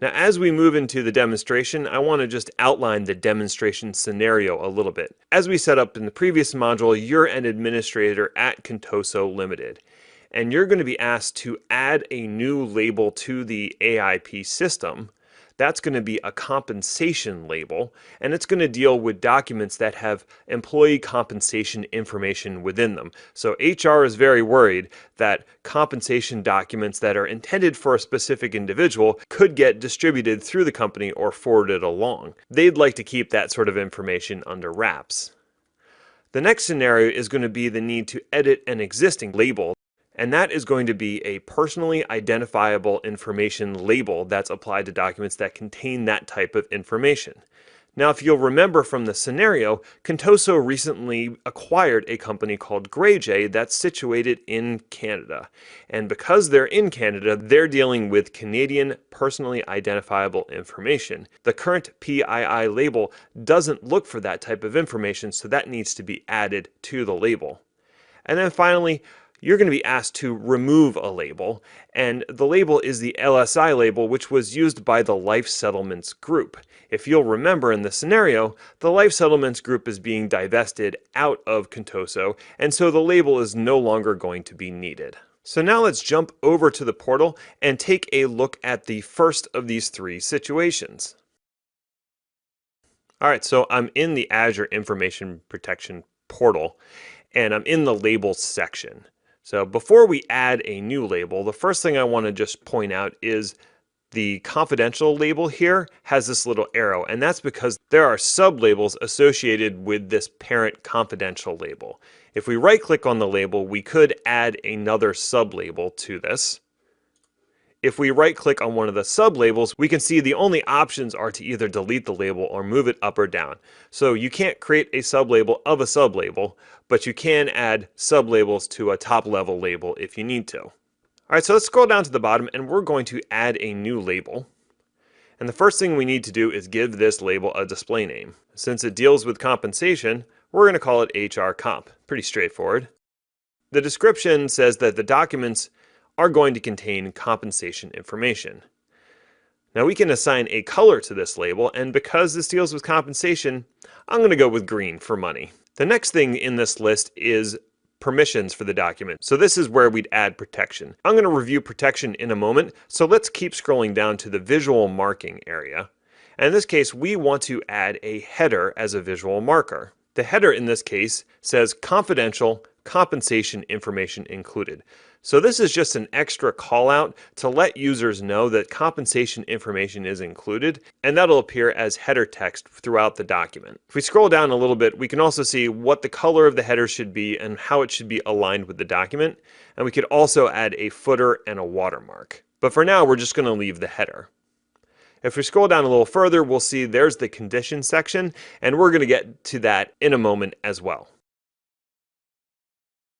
Now, as we move into the demonstration, I want to just outline the demonstration scenario a little bit. As we set up in the previous module, you're an administrator at Contoso Limited, and you're going to be asked to add a new label to the AIP system. That's going to be a compensation label, and it's going to deal with documents that have employee compensation information within them. So HR is very worried that compensation documents that are intended for a specific individual could get distributed through the company or forwarded along. They'd like to keep that sort of information under wraps. The next scenario is going to be the need to edit an existing label, and that is going to be a personally identifiable information label that's applied to documents that contain that type of information. Now, if you'll remember from the scenario, Contoso recently acquired a company called Greyjay that's situated in Canada. And because they're in Canada, they're dealing with Canadian personally identifiable information. The current PII label doesn't look for that type of information, so that needs to be added to the label. And then finally, you're going to be asked to remove a label, and the label is the LSI label, which was used by the Life Settlements Group. If you'll remember in the scenario, the Life Settlements Group is being divested out of Contoso, and so the label is no longer going to be needed. So now let's jump over to the portal and take a look at the first of these three situations. All right, so I'm in the Azure Information Protection portal, and I'm in the labels section. So before we add a new label, the first thing I want to just point out is the confidential label here has this little arrow, and that's because there are sub-labels associated with this parent confidential label. If we right-click on the label, we could add another sub-label to this. If we right-click on one of the sub-labels, we can see the only options are to either delete the label or move it up or down. So you can't create a sub-label of a sub-label, but you can add sub-labels to a top-level label if you need to. All right, so let's scroll down to the bottom, and we're going to add a new label. And the first thing we need to do is give this label a display name. Since it deals with compensation, we're going to call it HR Comp. Pretty straightforward. The description says that the documents are going to contain compensation information. Now we can assign a color to this label, and because this deals with compensation, I'm going to go with green for money. The next thing in this list is permissions for the document. So this is where we'd add protection. I'm going to review protection in a moment, so let's keep scrolling down to the visual marking area. And in this case, we want to add a header as a visual marker. The header in this case says confidential compensation information included. So this is just an extra call out to let users know that compensation information is included, and that'll appear as header text throughout the document. If we scroll down a little bit, we can also see what the color of the header should be and how it should be aligned with the document. And we could also add a footer and a watermark. But for now, we're just going to leave the header. If we scroll down a little further, we'll see there's the condition section, and we're going to get to that in a moment as well.